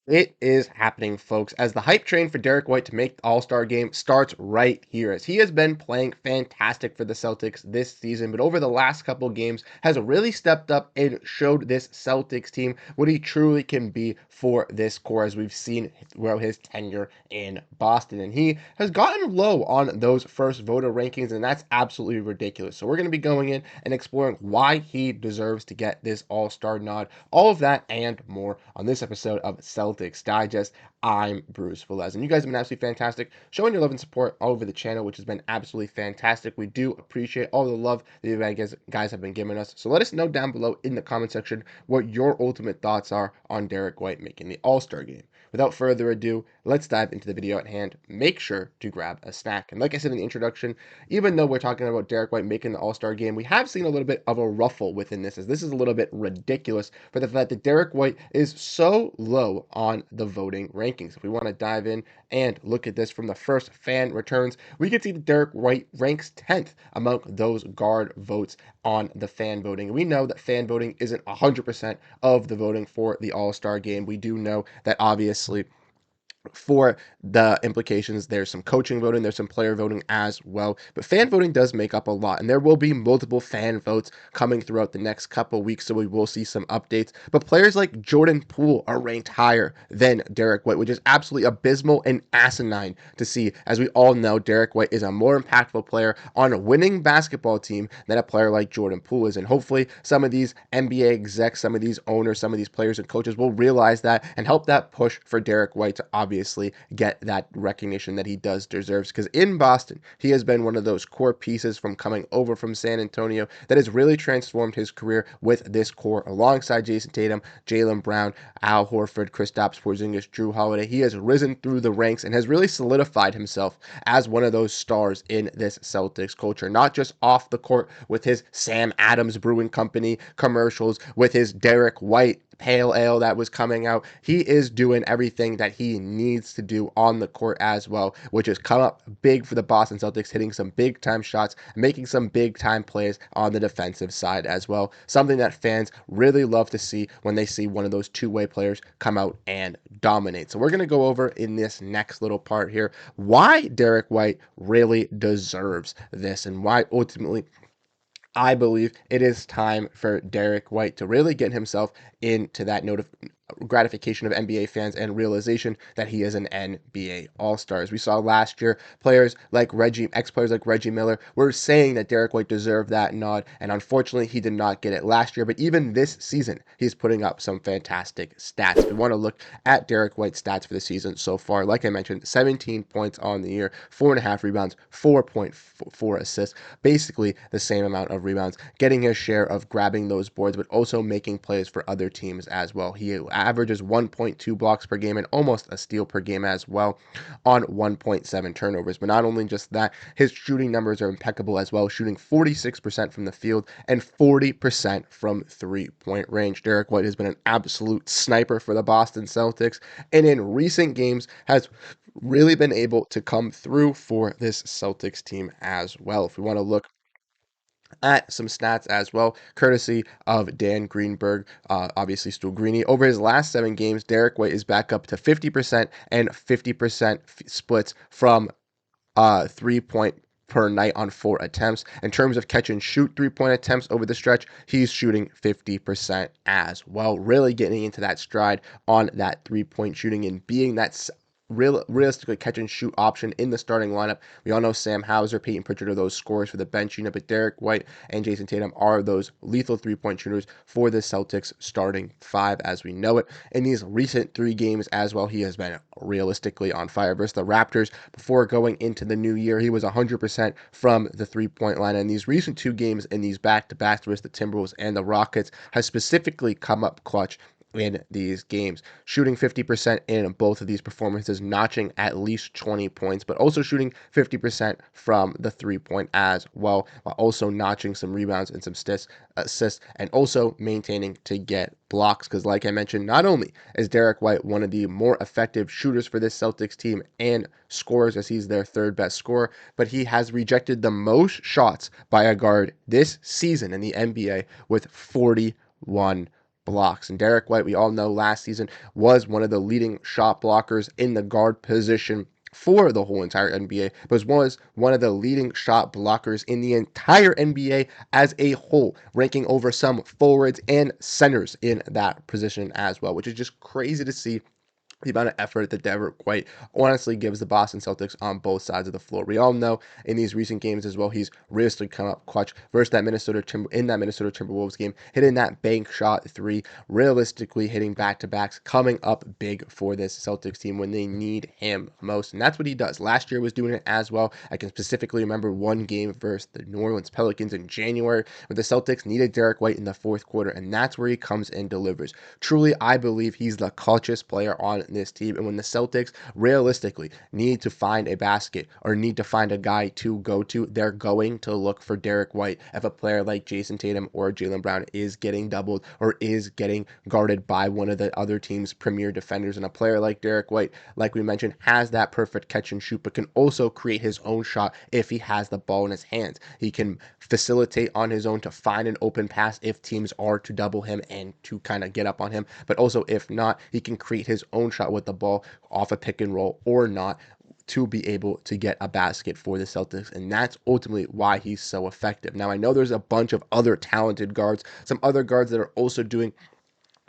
It is happening, folks, as the hype train for Derrick White to make the All-Star game starts right here, as he has been playing fantastic for the Celtics this season, but over the last couple games has really stepped up and showed this Celtics team what he truly can be for this core, as we've seen throughout his tenure in Boston. And he has gotten low on those first voter rankings, and that's absolutely ridiculous. So we're going to be going in and exploring why he deserves to get this All-Star nod, all of that and more on this episode of Celtics Digest. I'm Bruce Velez, and you guys have been absolutely fantastic, showing your love and support all over the channel, which has been absolutely fantastic. We do appreciate all the love that you guys have been giving us. So let us know down below in the comment section what your ultimate thoughts are on Derrick White making the All-Star game. Without further ado, let's dive into the video at hand. Make sure to grab a snack. And like I said in the introduction, even though we're talking about Derrick White making the All-Star game, we have seen a little bit of a ruffle within this, as this is a little bit ridiculous for the fact that Derrick White is so low on the voting rankings. If we want to dive in and look at this from the first fan returns, we can see that Derrick White ranks 10th among those guard votes on the fan voting. We know that fan voting isn't 100% of the voting for the All-Star game. We do know that obviously for the implications, there's some coaching voting, there's some player voting as well, but fan voting does make up a lot, and there will be multiple fan votes coming throughout the next couple weeks, so we will see some updates. But players like Jordan Poole are ranked higher than Derrick White, which is absolutely abysmal and asinine to see, as we all know Derrick White is a more impactful player on a winning basketball team than a player like Jordan Poole is. And hopefully some of these NBA execs, some of these owners, some of these players and coaches will realize that and help that push for Derrick White to obviously get that recognition that he does deserves, because in Boston he has been one of those core pieces from coming over from San Antonio that has really transformed his career with this core alongside Jayson Tatum, Jaylen Brown, Al Horford, Kristaps Porziņģis, Jrue Holiday. He has risen through the ranks and has really solidified himself as one of those stars in this Celtics culture, not just off the court with his Sam Adams Brewing Company commercials, with his Derrick White pale ale that was coming out. He is doing everything that he needs to do on the court as well, which has come up big for the Boston Celtics, hitting some big time shots, making some big time plays on the defensive side as well. Something that fans really love to see when they see one of those two-way players come out and dominate. So we're going to go over in this next little part here why Derrick White really deserves this, and why ultimately I believe it is time for Derrick White to really get himself into that gratification of NBA fans and realization that he is an NBA All-Star. As we saw last year, ex-players like Reggie Miller were saying that Derrick White deserved that nod, and unfortunately he did not get it last year. But even this season, he's putting up some fantastic stats. If we want to look at Derrick White's stats for the season so far, like I mentioned, 17 points on the year, 4.5 rebounds, 4.4 assists, basically the same amount of rebounds, getting his share of grabbing those boards, but also making plays for other teams as well. He averages 1.2 blocks per game and almost a steal per game as well, on 1.7 turnovers. But not only just that, his shooting numbers are impeccable as well, shooting 46% from the field and 40% from three-point range. Derrick White has been an absolute sniper for the Boston Celtics, and in recent games has really been able to come through for this Celtics team as well. If we want to look at some stats as well, courtesy of Dan Greenberg, obviously Stu Greeny. Over his last 7 games, Derrick White is back up to 50% and 50% splits from 3-point per night on 4 attempts. In terms of catch and shoot 3-point attempts over the stretch, he's shooting 50% as well, really getting into that stride on that 3-point shooting and being that realistically catch and shoot option in the starting lineup. We all know Sam Hauser, Peyton Pritchard are those scorers for the bench unit, but Derrick White and Jayson Tatum are those lethal 3-point shooters for the Celtics starting 5 as we know it. In these recent 3 games as well, he has been realistically on fire. Versus the Raptors, before going into the new year, he was 100% from the 3-point line. And these recent 2 games in these back-to-backs versus the Timberwolves and the Rockets has specifically come up clutch in these games, shooting 50% in both of these performances, notching at least 20 points, but also shooting 50% from the 3-point as well, while also notching some rebounds and some assists, and also maintaining to get blocks. Because like I mentioned, not only is Derrick White one of the more effective shooters for this Celtics team and scorers, as he's their 3rd best scorer, but he has rejected the most shots by a guard this season in the NBA with 41 blocks. And Derrick White, we all know last season was one of the leading shot blockers in the guard position for the whole entire NBA, but was one of the leading shot blockers in the entire NBA as a whole, ranking over some forwards and centers in that position as well, which is just crazy to see the amount of effort that Derrick White honestly gives the Boston Celtics on both sides of the floor. We all know in these recent games as well, he's realistically come up clutch versus that Minnesota Timberwolves game, hitting that bank shot three, realistically hitting back-to-backs, coming up big for this Celtics team when they need him most. And that's what he does. Last year was doing it as well. I can specifically remember one game versus the New Orleans Pelicans in January where the Celtics needed Derrick White in the fourth quarter, and that's where he comes and delivers. Truly, I believe he's the clutchest player on this team, and when the Celtics realistically need to find a basket or need to find a guy to go to, they're going to look for Derrick White. If a player like Jayson Tatum or Jaylen Brown is getting doubled or is getting guarded by one of the other team's premier defenders, and a player like Derrick White, like we mentioned, has that perfect catch and shoot, but can also create his own shot if he has the ball in his hands. He can facilitate on his own to find an open pass if teams are to double him and to kind of get up on him, but also if not, he can create his own shot with the ball off a pick and roll or not to be able to get a basket for the Celtics, and that's ultimately why he's so effective. Now, I know there's a bunch of other talented guards, some other guards that are also doing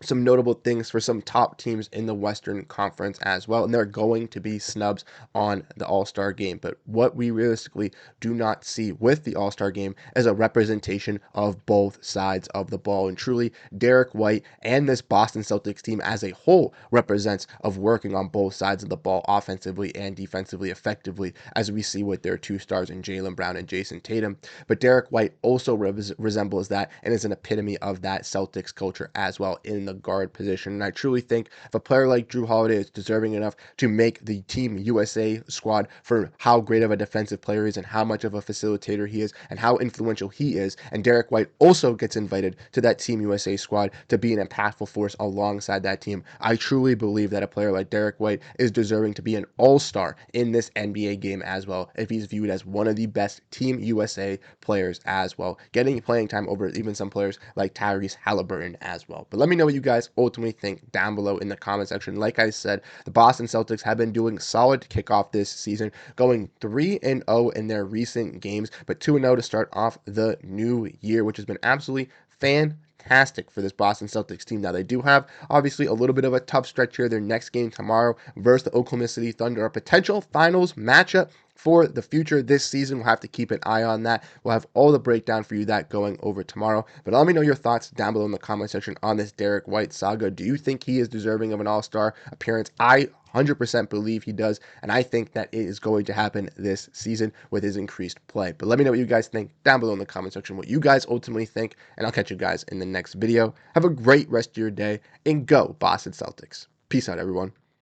some notable things for some top teams in the Western Conference as well, and they're going to be snubs on the All-Star game. But what we realistically do not see with the All-Star game is a representation of both sides of the ball, and truly Derrick White and this Boston Celtics team as a whole represents of working on both sides of the ball offensively and defensively effectively, as we see with their two stars in Jaylen Brown and Jayson Tatum. But Derrick White also resembles that and is an epitome of that Celtics culture as well in the guard position. And I truly think if a player like Jrue Holiday is deserving enough to make the Team USA squad for how great of a defensive player he is and how much of a facilitator he is and how influential he is, and Derrick White also gets invited to that Team USA squad to be an impactful force alongside that team, I truly believe that a player like Derrick White is deserving to be an all-star in this NBA game as well, if he's viewed as one of the best Team USA players as well, getting playing time over even some players like Tyrese Halliburton as well. But let me know what you guys ultimately think down below in the comment section. Like I said, the Boston Celtics have been doing solid to kick off this season, going 3-0 in their recent games, but 2-0 to start off the new year, which has been absolutely fantastic for this Boston Celtics team. Now, they do have, obviously, a little bit of a tough stretch here. Their next game tomorrow versus the Oklahoma City Thunder, a potential finals matchup for the future this season. We'll have to keep an eye on that. We'll have all the breakdown for you that going over tomorrow. But let me know your thoughts down below in the comment section on this Derrick White saga. Do you think he is deserving of an all-star appearance? I 100% believe he does, and I think that it is going to happen this season with his increased play. But let me know what you guys think down below in the comment section, what you guys ultimately think, and I'll catch you guys in the next video. Have a great rest of your day, and go Boston Celtics. Peace out, everyone.